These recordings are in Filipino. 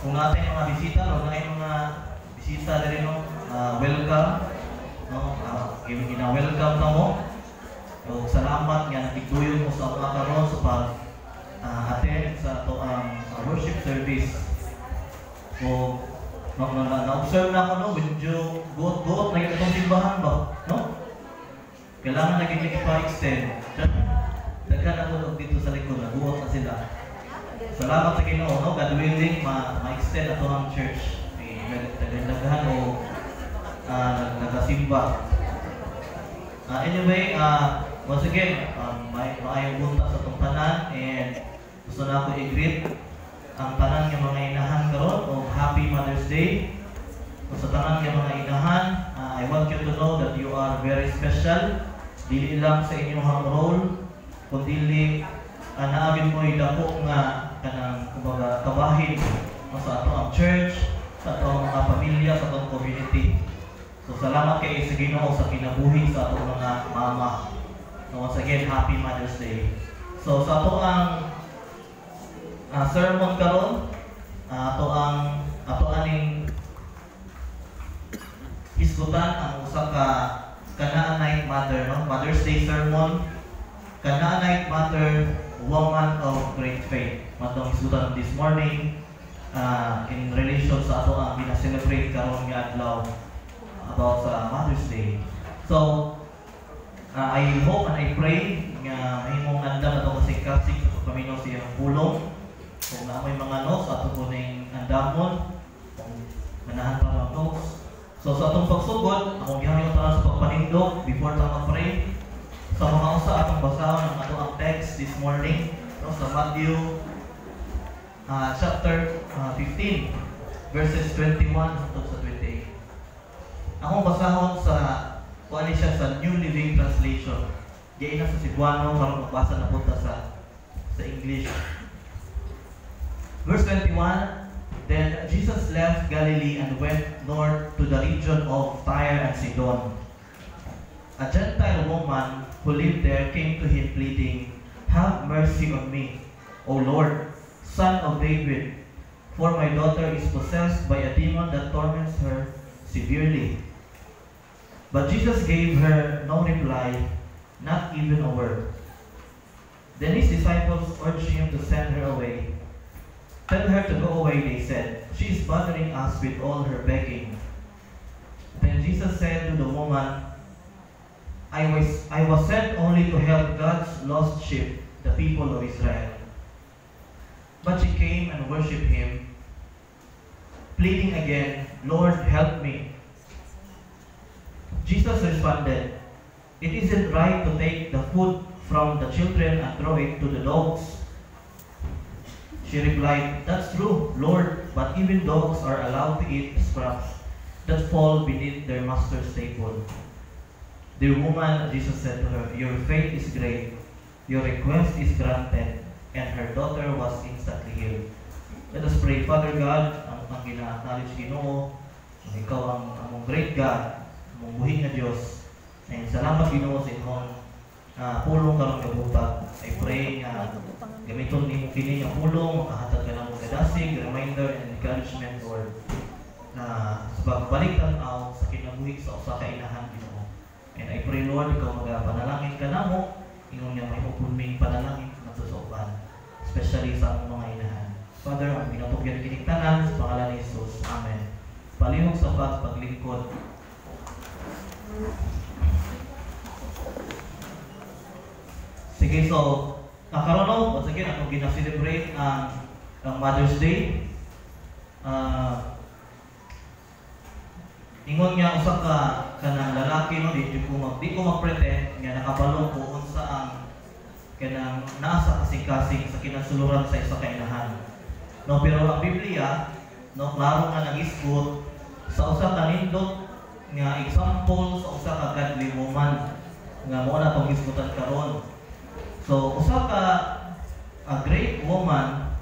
kung natin mga bisita, o na mga bisita din no, welcome, no, gina-welcome na mo. So, salamat nga natigduyon mo sa mga karon sa pag-attend sa ito ang worship service. So, na-observe na ako, no, medyo buot-buot na itong simbahan ba, no? Kailangan naging ipa-extend. Daghan ako dito sa likod, nabuot na sila. Salamat sa Ginoo, no? God willing, ma-extend ito ang church. Daghan o nagasimba. Anyway, once again, maayong bunta sa itong tanan, and gusto na ako i-greet ang tanan ng mga inahan karon o Happy Mother's Day. Sa tanan ng mga inahan, I want you to know that you are very special. Dili lang sa inyong role, kundi naabin mo idako nga kanang kumbaga kabahin sa ato ang church, sa ato ang mga pamilya, sa atong community. So salamat kay sa Ginoo sa kinabuhi sa atong mga mama. So once again, Happy Mother's Day. So sa ato ang sermon karon, ato aning hisgutan ang usa ka Canaanite mother, no? Mother's Day sermon, Canaanite mother, woman of great faith. Matong hisgutan this morning in relation sa ato ang gina-celebrate karon nga adlaw about sa Mother's Day. So I hope and I pray nga mahimong andam ato kasing-kasing sa Panginoon sa iyang pulong. Kung na may mga notes, ato po ning andamon, kung manahan pa mga notes. So sa atong pagsugod, akong gihamon tanan sa pagpanindog before ta mag-pray. Sa mga usa atong basahon ang ato ang text this morning, no, sa Matthew chapter 15 verses 21 hangtod sa 28. Akong basahon sa kuani siya sa New Living Translation. Diay na sa Cebuano para magbasa na punta sa English. Verse 21, Then Jesus left Galilee and went north to the region of Tyre and Sidon. A Gentile woman who lived there came to him pleading, Have mercy on me, O Lord, Son of David, for my daughter is possessed by a demon that torments her severely. But Jesus gave her no reply, not even a word. Then his disciples urged him to send her away. Tell her to go away, they said. She is bothering us with all her begging. Then Jesus said to the woman, I was sent only to help God's lost sheep, the people of Israel. But she came and worshipped him, pleading again, Lord, help me. Jesus responded, It isn't right to take the food from the children and throw it to the dogs. She replied, That's true, Lord, but even dogs are allowed to eat scraps that fall beneath their master's table. Dear woman, Jesus said to her, Your faith is great, your request is granted, and her daughter was instantly healed. Let us pray. Father God, ang gina-acknowledge Ginoo, ikaw ang among great God, among buhing na Diyos, and salamat Ginoo sa inyong pulong karong gabutag. I pray nga gamiton ni mo kini nga pulong, makahatag ka na mo kadasig, reminder and encouragement, Lord, na sa pagbalik tanaw sa kinabuhi sa usa ka inahan Ginoo. And I pray, Lord, ikaw magapanalangin ka na mo, ingon nga may upulming panalangin na susuban, especially sa among mga inahan. Father, ang ginatugyan kining tanan sa pangalan ni Jesus. Amen. Palihog sa paglingkod. Sige, so karon no, once again akong gina-celebrate ang Mother's Day. Ingon nga usa ka kanang lalaki no, di ko mag-pretend nga nakabalo ko unsa ang kanang nasa kasing-kasing sa kinasuluran sa isa ka inahan. No, pero ang Biblia no, klaro nga nagisgot sa usa ka nindot nga example sa usa ka godly woman nga mo na tong hisgutan karon. So, usa ka a great woman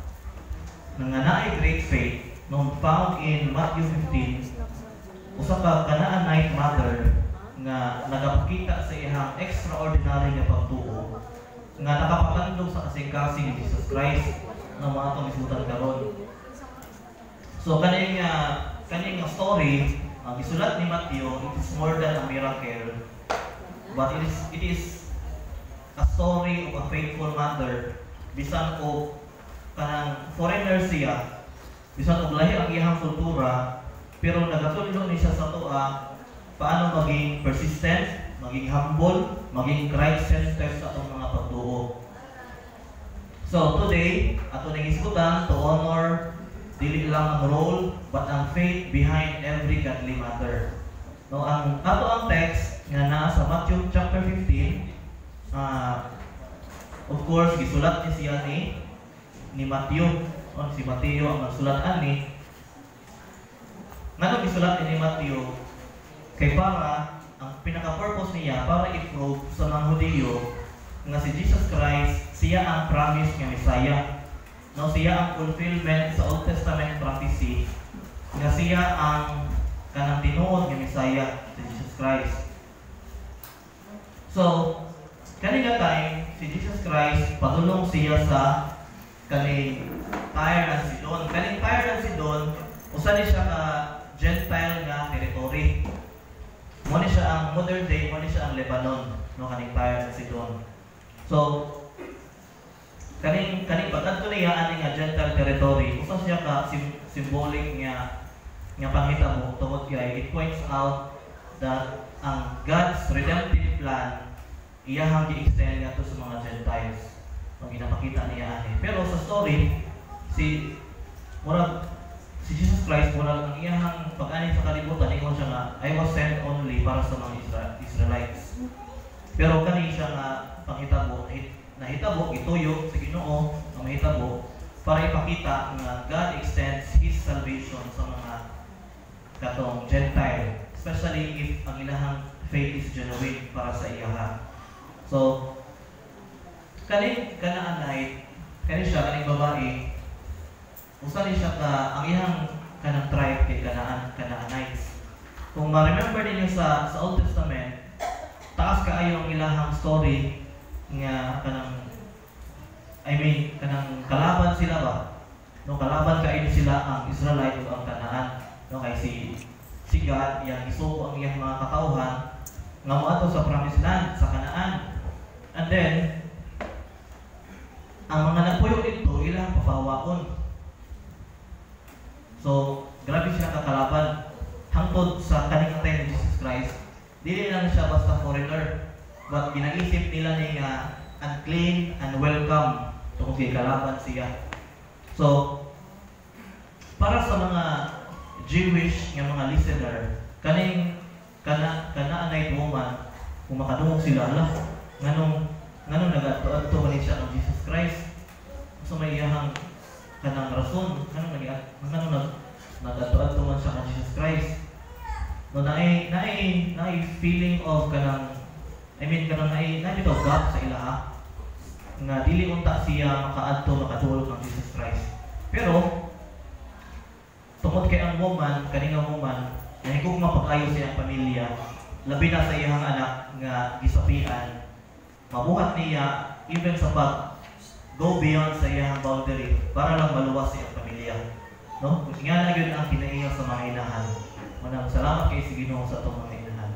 nga naay great faith no, found in Matthew 15, usa ka Canaanite mother nga nagapakita sa iyang extraordinary nga pagtuo nga nakapatandog sa kasing-kasing ni Jesus Christ na mga itong isutan karon. So kaning story ang isulat ni Matthew, it is more than a miracle, but it is a story of a faithful mother. Bisan og kanang foreigner siya, bisan og lahi ang iyang kultura, pero nagatulong ni siya sa tuwa paano maging persistent, maging humble, maging Christ-centered sa atong mga pagtuo. So today, ato ning isgutan to honor dili lang ang role, but ang faith behind every godly mother. No, ang ato ang text nga naa sa Matthew chapter 15, of course gisulat ni siya ni Matthew. Si Matthew ang nagsulat ani. Ngano gisulat ni Matthew? Kay para ang pinaka-purpose niya para i-prove sa mga Hudiyo nga si Jesus Christ siya ang promise nga Messiah. No, siya ang fulfillment sa Old Testament prophecy nga siya ang kanang tinuod nga Messiah, si Jesus Christ. So, kanina time, si Jesus Christ padulong siya sa kaning Tyre and Sidon. Kaning Tyre and Sidon, usa ni siya ka Gentile nga territory. Mo ni siya ang modern day, mo ni siya ang Lebanon, no, kaning Tyre and Sidon. So, kaning pagkadto niya ani nga Gentile territory, usa siya ka symbolic nga panghitabo tungod kay it points out that ang God's redemptive plan iyahang gi-extend nga to sa mga Gentiles. Ang ginapakita niya ani. Pero sa story si Jesus Christ murag ang iyahang pag-ani sa kalibutan ingon siya nga I was sent only para sa mga Israelites. Pero kani siya nga panghitabo nahitabo, ituyo sa Ginoo ang mahitabo para ipakita na God extends His salvation sa mga katong Gentile, especially if ang ilahang faith is genuine para sa iyaha. So, kaning Canaanite, kaning babae, usa ni siya ang iyang kanang tribe kay Canaanites. Kung ma-remember ninyo sa Old Testament, taas kaayo ang ilahang story nga kanang kalaban sila ba? No, kalaban kaayo sila ang Israelite ug ang Canaan. No, kay si God yang isuko ang iyang mga katawhan nga moadto sa promised land sa Canaan. And then ang mga nagpuyo dito ilang papawaon. So, grabe siya kakalaban hangtod sa kaning time ni Jesus Christ. Dili lang siya basta foreigner. But ginaisip nila ni nga unclean and welcome tungkol kay kalaban siya. So, para sa mga Jewish nga mga listener, kaning Canaanite woman, kung makadungog sila, nganong nag-adto kani siya ng Jesus Christ? So may iyahang kanang rason, nganong nag-adto man siya ng Jesus Christ? No, naay feeling of kanang nabito gap sa ilaha nga dili unta siya makadulog ng Jesus Christ. Pero tungod kay ang woman, kaninga woman, nahigog mapag-ayo siya ang pamilya, labi na sa iyang anak nga gisapian, mabuhat niya even sa go beyond sa iyang boundary para lang maluwas sa iyang pamilya. No? Kung nga na yun ang kinaiya sa mga inahan. Manang salamat kay si Ginoo sa itong mga inahan.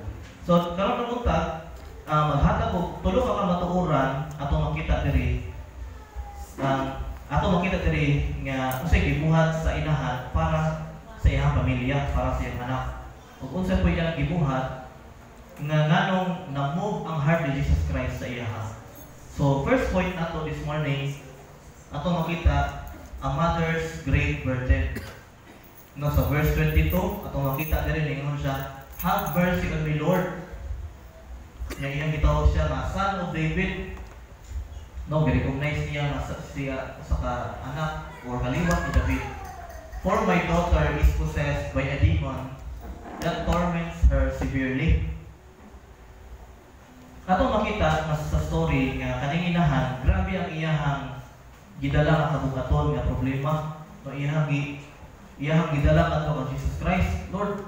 So, karon ng untag, maghatag og tulo ka matuoran atong makita diri nga unsay gibuhat sa inahan para sa iyang pamilya, para sa iyang anak. Ug unsay pud iyang gibuhat nga nganong na-move ang heart ni Jesus Christ sa iyaha. So first point nato this morning atong makita a mother's great burden. No, sa verse 22 atong makita diri ningon siya, have mercy on me, Lord. Nga iyang gitawag siya na son of David. No, recognize niya na siya sa anak or kaliwat ni David. For my daughter is possessed by a demon that torments her severely. Atong makita sa story nga kaning inahan, grabe ang iyahang gidala nga kabugaton nga problema. No, iyahang gidala kadto kang Jesus Christ. Lord,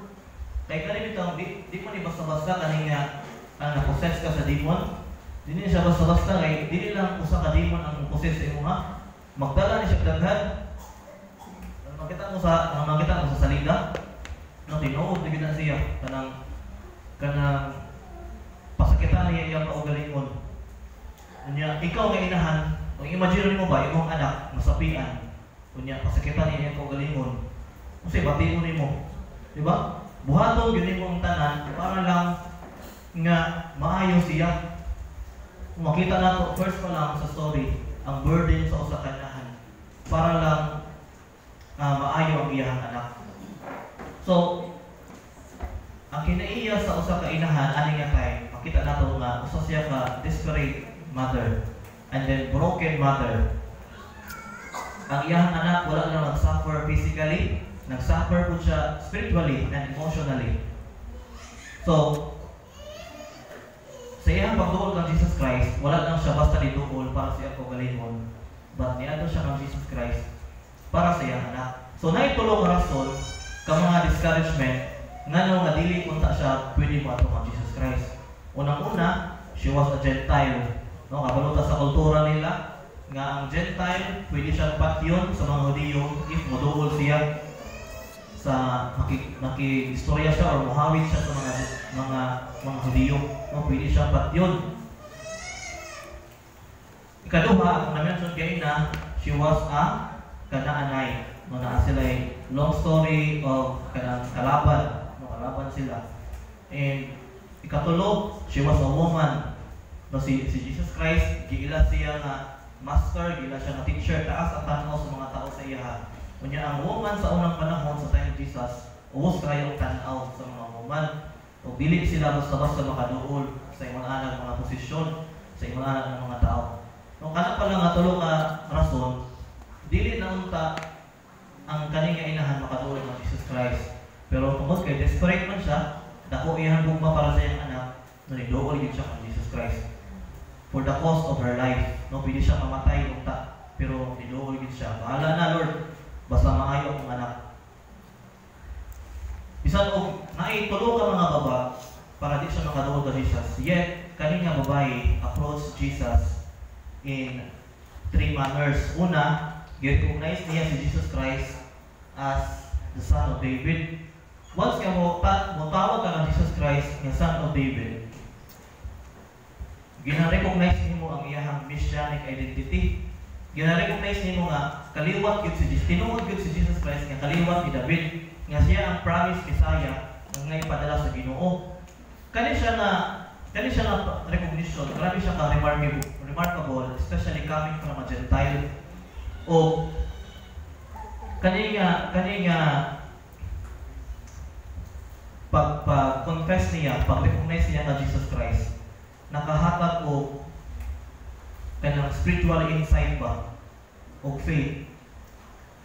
kay kani bitaw di mo ni basta-basta kaning ang na-possess ka sa demon. Dili siya basta-basta kay dili lang usa ka demon ang possess sa imo ha. Magdala ni siya daghan. Makita makita mo sa salida, no, tinuod na gina siya, kanang pasakitan niya iyang kaugalingon. Unya, ikaw nga inahan, kung imagine mo ba, imong anak, masapian, unya, pasakitan niya iyang kaugalingon, kasi bati mo nimo, di ba? Buhaton yun mo ang tanan, para lang nga maayo siya. Makita na to, first pa lang sa story, ang burden sa usa ka inahan, para lang maayo ang iyang anak. So, ang kinaiya sa usa ka inahan ani nga kay makita nato nga usa siya ka desperate mother and then broken mother. Ang iyang anak wala lang nag-suffer physically, nag-suffer po siya spiritually and emotionally. So, sa iyang pagduol kang Jesus Christ, wala lang siya basta niduol para sa iyang kaugalingon, but niadto siya kang Jesus Christ para sa iyang anak. So, naitulo ka rason ka mga discouragement nga dili unta siya pwede mo ato kang Jesus Christ. Unang-una, she was a Gentile. No, kabaluta sa kultura nila nga ang Gentile pwede siyang patyon sa mga Hudiyo if moduol siya sa maki-istorya siya or muhawid siya sa mga Hudiyo. No, pwede siyang patyon. Ikaduha, ang na-mention kayo na she was a Kanaanay. No, na sila ay long story of kalaban. No, kalaban sila. And ikatulo, she was a woman. No, si Jesus Christ, giila siya nga master, giila siya nga teacher, taas ang tanaw sa mga tao sa iya. Kunya ang woman sa unang panahon sa time of Jesus, uwas kayo tanaw sa mga woman. O dili sila basta-basta makaduol sa mga anak mga posisyon, sa mga anak ng mga tao. No, kana pa lang nga tulo ka rason, dili na unta ang kaning inahan makaduol ng Jesus Christ. Pero tungkol kay desperate man siya, dako iyang gugma para sa iyang anak, naniduol yun siya kang Jesus Christ. For the cost of her life, no, pwede siya mamatay unta, pero niduol yun siya. Bahala na, Lord, basta maayo akong anak. Bisan og naitulo ka mga baba para di siya makaduol kay Jesus. Yet kaning nga babae approach Jesus in 3 manners. Una, i-recognize niya si Jesus Christ as the Son of David. Once ka motawag ka ng Jesus Christ nga Son of David, gina-recognize nimo ang iyang messianic identity. Gina-recognize nimo nga kaliwat gyud si Jesus, tinuod gyud si Jesus Christ nga kaliwat ni David, nga siya ang promised Messiah nga ipadala sa Ginoo. Kani siya na recognition, grabe siya ka remarkable, especially coming from a Gentile. O kani nga pag-confess niya, pag-recognize niya na Jesus Christ, nakahatag o kanang spiritual insight ba o faith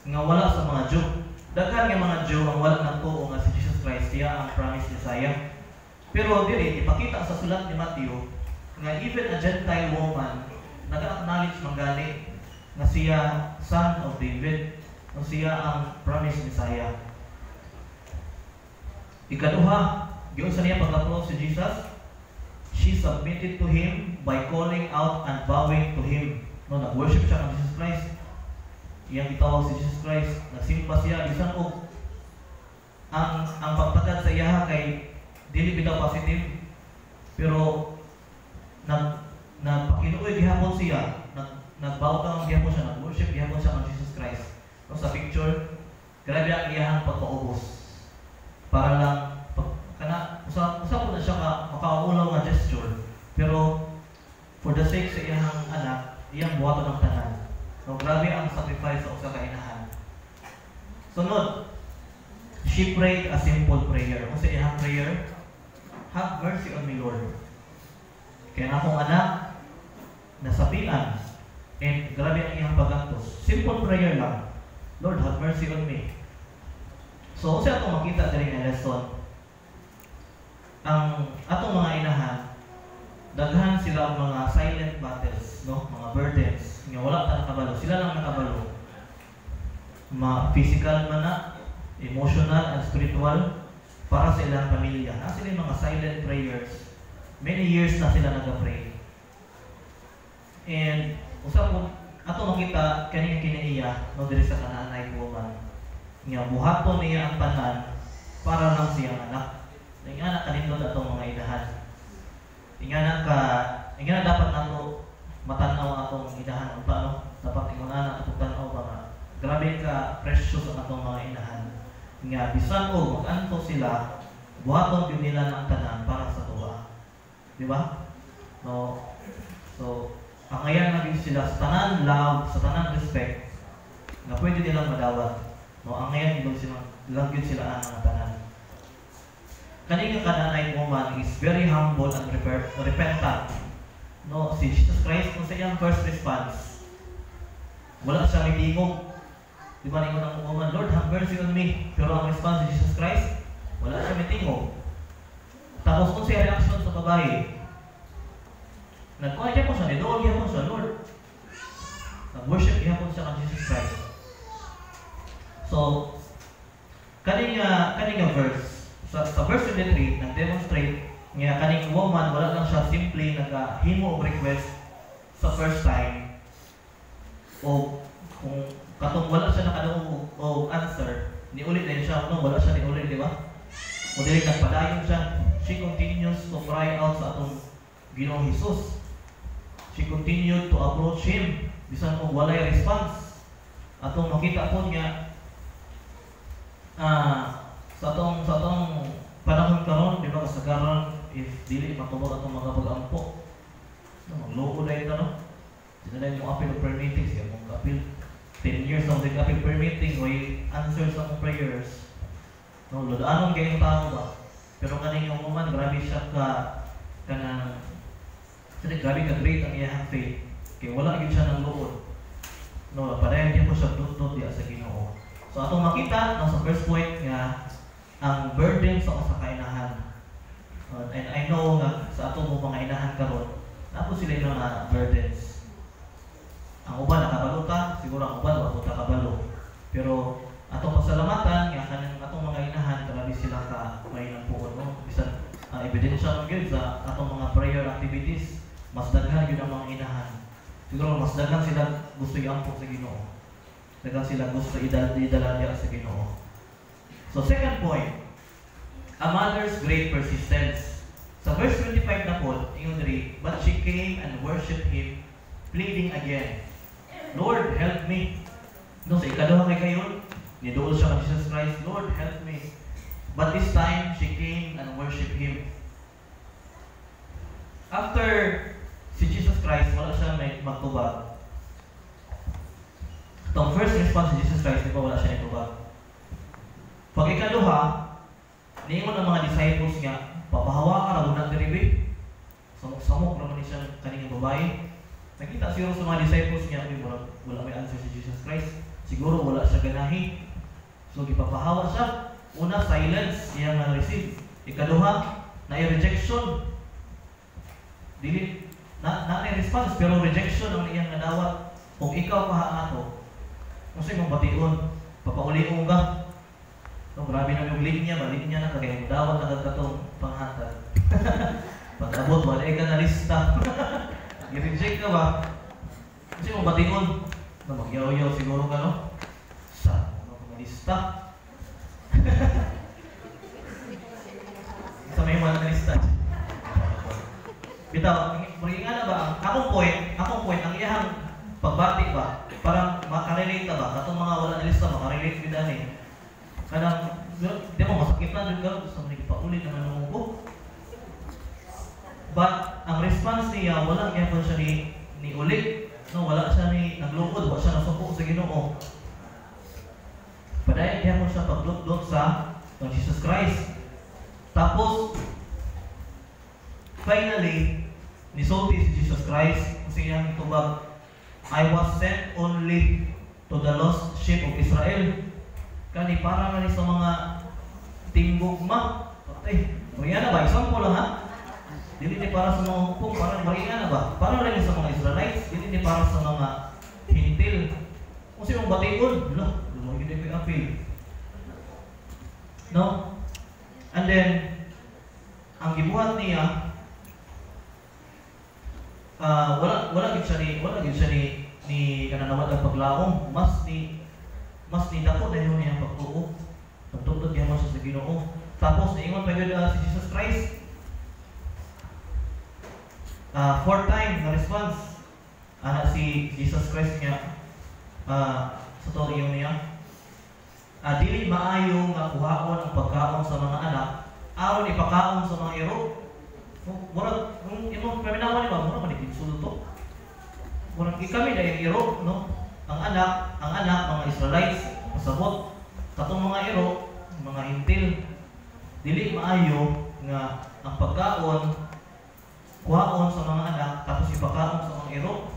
nga wala sa mga Jew. Daghan nga mga Jew ang wala nang tuo nga si Jesus Christ siya ang promised Messiah. Pero dili ipakita sa sulat ni Matthew nga even a Gentile woman nag-acknowledge manggali na siya Son of David, o siya ang promised Messiah. Ikaduha, giyon sa niya pag-approach si Jesus, she submitted to Him by calling out and bowing to Him. No, nag-worship siya ng Jesus Christ. Iyang itawag si Jesus Christ, nagsimba siya, bisan og ang pagtagad sa iya kay dili bitaw positive, pero nagpakinuoy gihapon siya, nagbow down gihapon siya, nag-worship gihapon siya ng Jesus Christ. No, sa picture, grabe ang iyang pagpaubos. Para lang usap po na siya makaulaw nga gesture, pero for the sake sa iyang anak, iyang buhaton ng tanan. So, grabe ang sacrifice sa usa ka inahan. Sunod, she prayed a simple prayer. Ano sa iyang prayer? Have mercy on me, Lord. Kaya na akong anak, nasapian, and grabe ang iyang paggantos. Simple prayer lang. Lord, have mercy on me. So, kung siya itong makita din ng lesson, ang atong mga inahan, daghan sila ang mga silent battles, no? Mga burdens, nga wala ta nakabalo. Sila lang nakabalo. Physical man na, emotional and spiritual, para sa ilang pamilya. Na sila yung mga silent prayers. Many years na sila nag-pray. And, usap po, ato makita, kanina kinaiya, no, diri sa Kanaanay woman, nga buhaton niya ang tanan para lang siyang anak. Ingana kanindot atong mga idahan. Ingana dapat nato matanaw atong idahan unta no. Dapat ingana atong tanaw ba nga grabe ka precious ang atong mga inahan. Nga bisan og mag-anto sila, buhaton gyud nila ang tanan para sa tuwa. Di ba? No. So, ang ayan na sila sa tanan love, sa tanan respect, na pwede nilang madawat. No, ang ayan gyud sila, lang sila ang mga tanan. Kaning kananay woman is very humble and repentant. No, si Jesus Christ kung sa iyang first response, wala siyang itingog. Di ba ningon ang woman, Lord, have mercy on me. Pero ang response ni Jesus Christ, wala siyang itingog. Tapos kung siya reaction sa babae, nagkuha niya po siya, nidool niya po siya, Lord. Nag-worship niya po siya kang Jesus Christ. So, kaning verse, sa verse 23, nag-demonstrate nga kaning woman, wala lang siya simply nag-himo og request sa first time o kung katong wala siya nakadungog o answer, niulit din siya, no, wala siya niulit, di ba? O dili nagpadayon siya, she continues to cry out sa atong Ginoong Hesus. She continued to approach Him, bisan kung walay response. Atong makita po niya, sa atong panahon karon, di ba, kasagaran, if dili matubag atong mga pag-ampo, magloko na ito, no? Sinala yung appeal of prayer meetings, yung mga appeal, 10 years ng appeal prayer meeting, may answers sa mga prayers. No, lodaanon kayo yung tao ba? Pero kaning yung woman, grabe siya grabe ka-great ang iyang faith. Kaya wala yun siya ng loob. No, padayon din po siya tutut diya sa Ginoo. So atong makita, sa first point nga, ang burden sa kainahan. And I know nga sa atong mga inahan karon, napo sila yung mga burdens. Ang uban nakabalo ta, siguro ang uban wala ta kabalo. Pero atong pasalamatan nga kanang atong mga inahan, grabe sila ka may nang puon, no? Bisan ebidensya gyud sa atong mga prayer activities, mas daghan gyud ang mga inahan. Siguro mas daghan sila gusto i-ampo sa Ginoo. Daghan sila gusto idala diya sa Ginoo. So second point, a mother's great persistence. Sa verse 25 na po, ingon diri, but she came and worshipped Him, pleading again, Lord, help me. No, sa ikaduha kay kayon, niduol siya kay Jesus Christ, Lord, help me. But this time, she came and worshipped Him. After si Jesus Christ, wala siya may magtubag. Itong first response si Jesus Christ, di ba wala siya nagtubag? Pag ikaduha, niingon ang mga disciples nga, papahawa ka na bunang diribi. Samok naman siya kanina babae. Nakita siguro sa mga disciples niya, wala may answer si Jesus Christ. Siguro wala siya ganahi. So, ipapahawa siya. Una, silence, siya nga receive. Ikaduha, na-rejection. Dili, na-response, pero rejection ang iyang nadawat. Kung ikaw pahaan kung sa'yo mong batiun, papauli mo ka. So, grabe na yung linya na kagaya yung dawat na kagkatong panghatag. Pag-abot, wala ka na lista. I-reject ka ba? Kasi mong batiun, na magyaw-yaw siguro ka, no? Sa mga lista. Sa may mga lista. Bitaw, magiging ba? Akong point, ang iyahang pagbati ba? Parang makarelate ka ba? Katong mga wala na lista, makarelate ka dahil. Kadang, di mo, masakit na dun ka, gusto mo nagpaulit naman ng ubo. But, ang response niya, wala kaya pa siya ni ulit. No, wala siya naglukod, wala siya nasuko sa Ginoo. Padayon kaya mo siya paglukdot sa Jesus Christ. Tapos, finally, nisulti si Jesus Christ kasi niyang itubag, I was sent only to the lost sheep of Israel. Kani para nga sa mga tinggugma. Okay, mariana ba? Example lang ha? Dili ni para sa mga hukong, parang mariana ba? Para rin sa mga Israelites, dili ni para sa mga hintil. Kung sinong batiun, lumagin din yung appeal. No? And then, ang gibuhat niya, wala gid siya ni kananawat ang paglaom, mas mas nidako na yun niya pagtuo. Pagtutod niya mo siya sa Ginoo. Tapos, naingon pa yun si Jesus Christ. Fourth time na response. Si Jesus Christ niya, sa tuloy niya, dili maayo nga kuhaon ang pagkaon sa mga anak, aron ipakaon sa mga iro. Murag, imong paminawan ni ba, murag maniginsulto. Murag kami dahil iro, no? Ang anak, mga Israelites, pasabot, katong mga iro, mga hintil, dili maayo nga ang pagkaon, kuhaon sa mga anak, tapos ipakaon sa mga iro.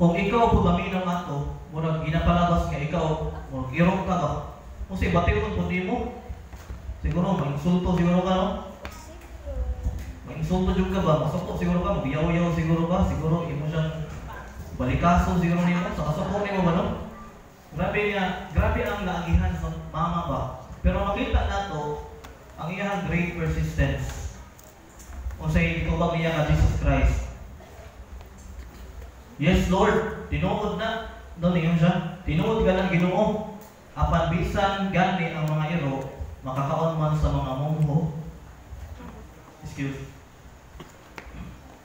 Kung ikaw po gaminaw ato, murag ginapalabas nga ikaw, murag irong ka ba? Kung sa ibatiw kung puti mo, siguro mag-insulto siguro ka, no? Mag-insulto juga ba? Masoko siguro ka, mag-yaw-yaw siguro ka, siguro imo siyang balikaso siguro niyo, sa kasoko niyo ba, no? Grabe ang naagihan sa mama ba? Pero makita nato ang iyang great persistence. Kung sa ito ba niya ka Jesus Christ? Yes, Lord, tinuod na. Doon niyo siya. Tinuod ka ng Ginoo. Apan bisan gani ang mga iro, makakaon man sa mga mungho. Excuse.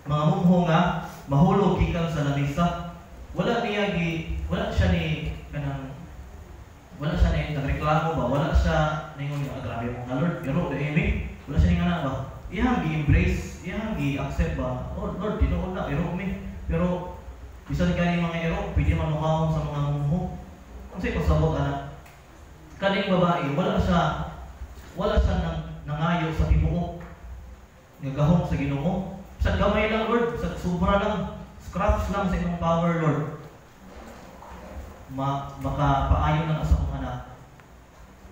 Mga mungho nga, mahulog gikan sa lamisa. Wala siya ni nagreklamo ba? Wala siya ningon nga grabe mo nga Lord, pero imi, wala siya nga na ba? Iyang gi-embrace, iyang gi-accept ba? Oh Lord, tinuod na, pero mi. Pero bisan kani mga iro, pwede man mukhaon sa mga mungho. Kasi pasabot ana. Kaning babae, wala siya nangayo sa tibuok. Nagahom sa Ginoo. Sa gamay lang Lord, sa sobra lang, scratch lang sa imong power Lord. Makapaayo na sa akong anak.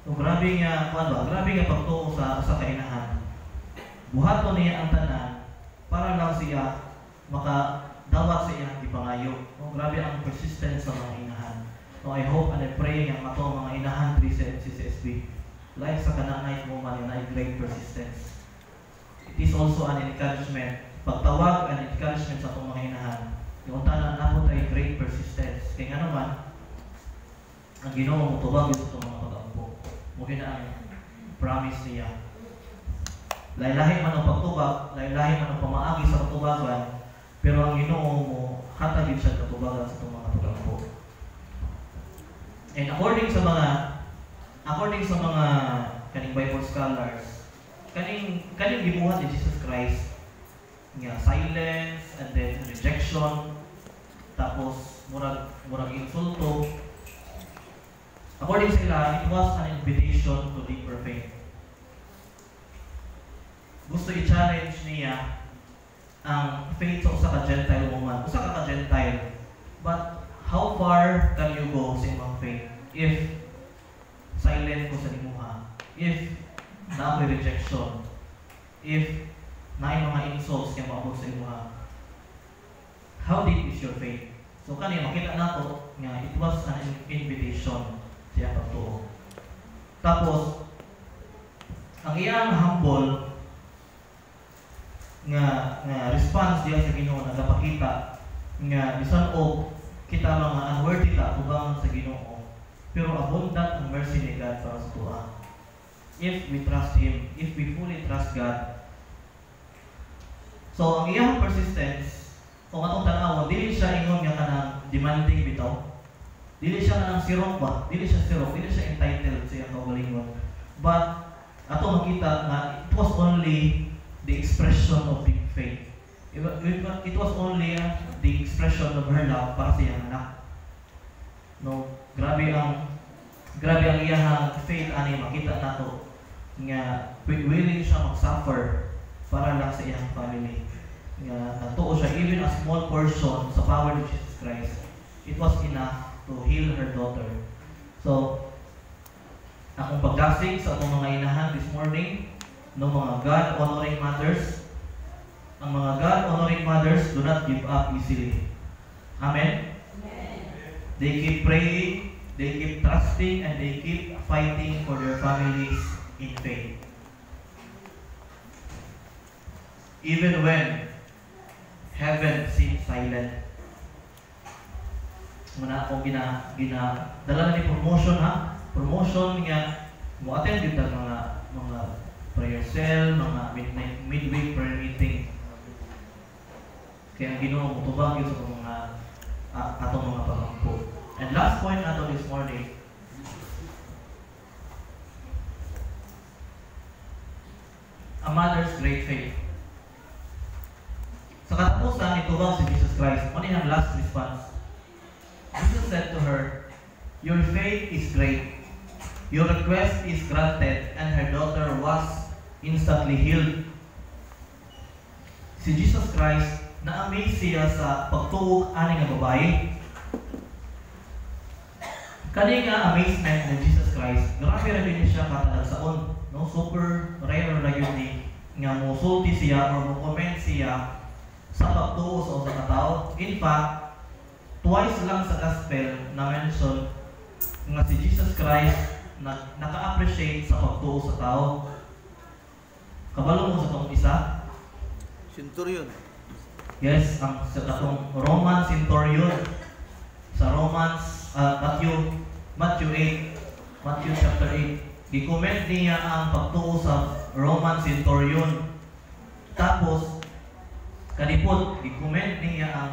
So grabe nga, grabe nga pagtuo sa kainahan. Buhaton niya ang tanan para lang siya makadawat siya ipangayo. So, grabe ang persistence sa mga inahan. So I hope and I pray nga mato mga inahan 3 sa CCSB. Like sa kananay mo man na great persistence. It is also an encouragement. Pagtawag and encouragement sa itong mga inahan. Yung tanan na po tayo great persistence. Kaya nga naman, ang Ginoo mo tubag sa itong mga pag-ampo. Mugin na ang promise niya. Lahi-lahi man ang pagtubag, lahi-lahi man ang pamaagi sa katubagan, pero ang Ginoo mo, hatagin siya katubagan sa itong mga pag-ampo. And according sa mga kaning Bible scholars, kaning gibuhat ni Jesus Christ nga silence and then rejection, tapos murag insulto. According sa ila, it was an invitation to deeper faith. Gusto i-challenge niya ang faith sa usa ka Gentile woman, usa ka Gentile. But how far can you go sa imong faith if silent ko sa limuha, if na rejection, if na mga insults kaya maabot sa limuha? How deep is your faith? So kani makita nato nga it was an invitation siya pagtuo. Tapos ang iyang humble nga response diya sa Ginoo nagapakita nga bisan og kita mga unworthy ta ubang sa Ginoo, pero abundant ang mercy ni God para sa tuwa. If we trust Him, if we fully trust God. So ang iyang persistence, kung atong tanaw, dili siya ingon nga kanang demanding bitaw. Dili siya kanang sirok ba? Dili siya entitled sa iyang kaugalingon. But ato makita nga it was only the expression of big faith. It was only the expression of her love para sa iyang anak. No, grabe ang iyang faith ani makita nato nga willing siya mag-suffer para lang sa iyang family. Nga natuo siya even a small portion sa power of Jesus Christ. It was enough to heal her daughter. So akong pagdasig sa atong mga inahan this morning, no mga God-honoring mothers, ang mga God-honoring mothers do not give up easily. Amen? Amen. They keep praying, they keep trusting, and they keep fighting for their families in faith. Even when heaven seems silent. muna akong dala na ni promotion ha. Promotion nga mo attend gyud tag mga prayer cell, mga midweek prayer meeting. Kaya ang Ginoo mutubag yun sa mga atong mga pagampo. And last point nato this morning, a mother's great faith. Sa katapusan, itubang si Jesus Christ. Ano yung last response? Jesus said to her, "Your faith is great. Your request is granted," and her daughter was instantly healed. Si Jesus Christ, na-amaze siya sa pagtuog ani nga babae. Kani nga amazement ni Jesus Christ, grabe ra gyud siya katalagsaon, no? Super rare ra gyud ni nga mosulti siya or mo-comment siya sa pagtuo sa usa ka tawo. In fact, twice lang sa gospel na mention nga si Jesus Christ naka-appreciate sa pagtuo sa tao. Kabalo mo sa tong isa? Centurion. Yes, ang sa atong Roman centurion sa Romans Matthew chapter 8, gi-comment niya ang pagtuo sa Roman centurion. Tapos kanipot gi-comment niya ang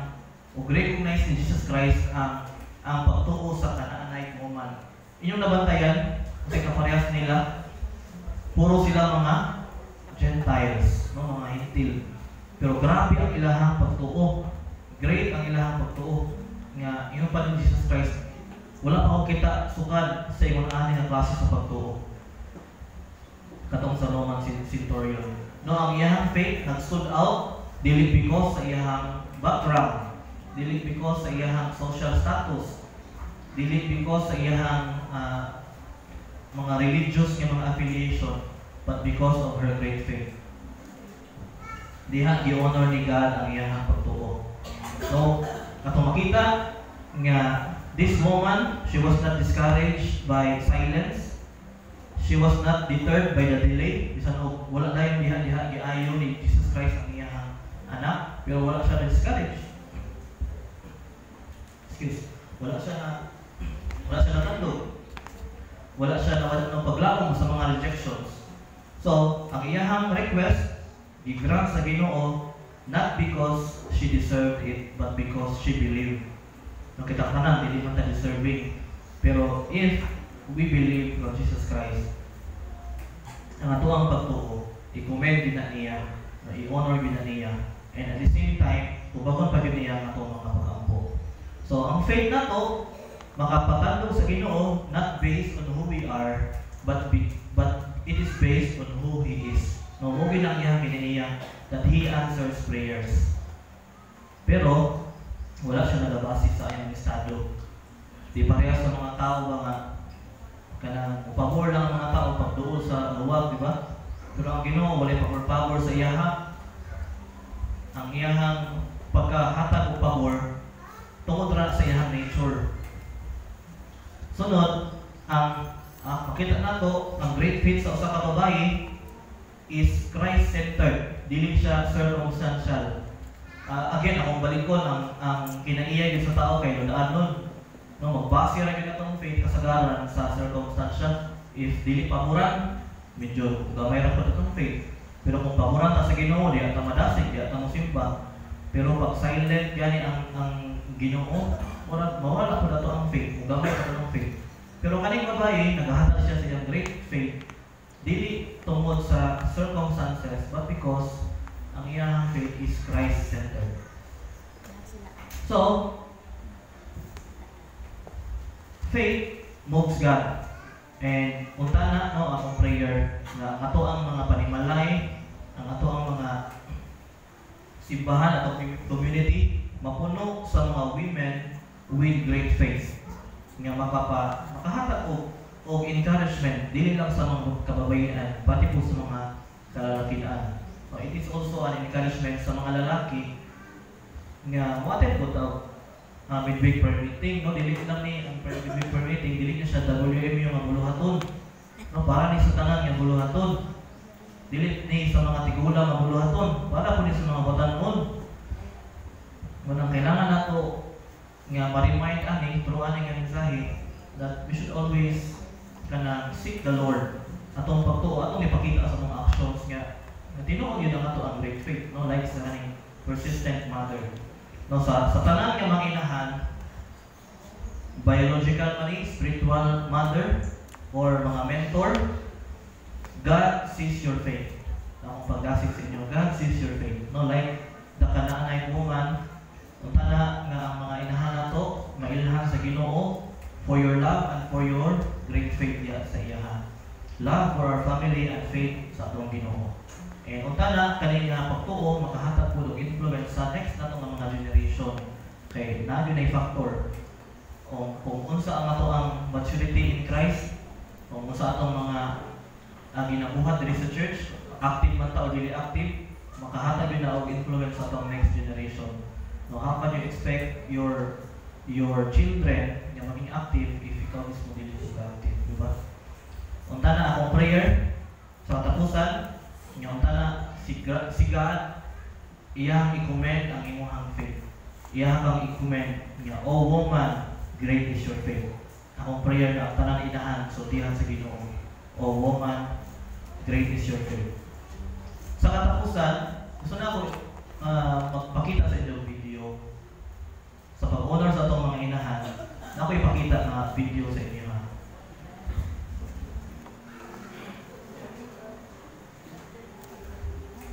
recognize ni Jesus Christ ang pagtuo sa Canaanite woman. Inyong nabantayan kasi kaparehas nila, puro sila mga Gentiles, no, mga Hintil. Pero grabe ang ilahang pagtuo. Great ang ilahang pagtuo. Nga, yun pa ni Jesus Christ, wala pa ako kita sukad sa imong ani na klase sa pagtuo. Katong sa Roman centurion. No, ang iyahang faith nag-stood out, dili because sa iyahang background, dili because sa iyahang social status, dili because sa iyahang mga religious nga mga affiliation, but because of her great faith. Diha gi-honor ni God ang iyang pagtuo. So, atong makita nga this woman, she was not discouraged by silence. She was not deterred by the delay. Bisan og wala dayon diha giayo ni Jesus Christ ang iyang anak, pero wala siya discouraged. Wala siya natandog. Wala siya na paglakong sa mga rejections. So, ang iyang request i-grant sa Ginoo not because she deserved it, but because she believed. No, kita kanan, hindi man ta deserving. Pero if we believe on Jesus Christ, ang atuang pagtuo, i-commend din na niya, i-honor din na niya, and at the same time, tubagon pa din niya ang atong mga pagampo. So, ang faith na to, makapatandog sa Ginoo, not based on who we are, but it is based on who He is. No, mugi lang niya kininiya that He answers prayers. Pero, wala siya nagabasi sa iyang estado. Di parehas sa mga tao ba nga, kanang pabor lang ang mga tao pagduol sa luwag, di ba? Pero ang Ginoo, wala pabor sa iyaha. Ang iyahang pagkahatag o pabor, tungod ra sa iyahang nature. Sunod, ang makita nato ang great faith sa usa ka babae is Christ-centered, dili siya circumstantial. Again, akong balikon ang kinaiya sa tao kay daan no, magbase ra gyud atong faith kasagaran sa circumstantial. If dili paboran, medyo gamay ra pud atong faith. Pero kung paboran ta sa Ginoo, di ata madasig, di ata mosimba. Pero pag silent gani ang Ginoo, mawala pud ato ang faith, gamay pa atong faith. Pero kaning babae, nagahatag siya sa iyang great faith, dili tungod sa circumstances, but because ang iyang faith is Christ-centered. So, faith moves God. And unta na no akong prayer na ato ang mga panimalay, ang ato ang mga simbahan atong community mapuno sa mga women with great faith. Nga makahatag og encouragement dili lang sa mga kababaihan pati po sa mga kalalakian. So it is also an encouragement sa mga lalaki nga mo-attend po daw midweek prayer meeting, no, dili lang ni ang midweek prayer meeting, dili na siya WMU nga buluhaton, no, para ni sa tanan nga buluhaton, dili ni sa mga tigula nga buluhaton, para po ni sa mga batanon. Manang kailangan nato nga ma-remind ani through ani nga mensahe that we should always kana seek the Lord atong pagtuo, atong ipakita sa mga actions nga tinuod yun ang ato ang great faith, no, like sa kaning persistent mother, no, sa tanan nga mga inahan, biological man, spiritual mother or mga mentor, God sees your faith. Akong pagdasig sa inyo, God sees your faith, no, like the Canaanite woman, ang tana nga ang mga inahan nato mailhan sa Ginoo for your love and for your great faith ya sa iyahan. Love for our family and faith sa atong Ginoo. And unta na kani nga pagtuo makahatag pud og influence sa next natong mga generation. Kay na gyud ay factor kung unsa ang ato ang maturity in Christ, kung unsa atong mga ginabuhat diri sa church, active man ta o dili active, makahatag gyud na og influence sa atong next generation. No, how can you expect your children nga maging active if ikaw mismo dili ka active, di ba? Unta na akong prayer sa katapusan, nga unta na si God iyang i-comment ang imong faith. Iyang i-comment nga, oh woman, great is your faith. Akong prayer na tanan inahan sultihan sa Ginoo. Oh woman, great is your faith. Sa katapusan, gusto na ako magpakita sa inyo video sa pag-honor sa itong mga inahan na ako ipakita na video sa inyo.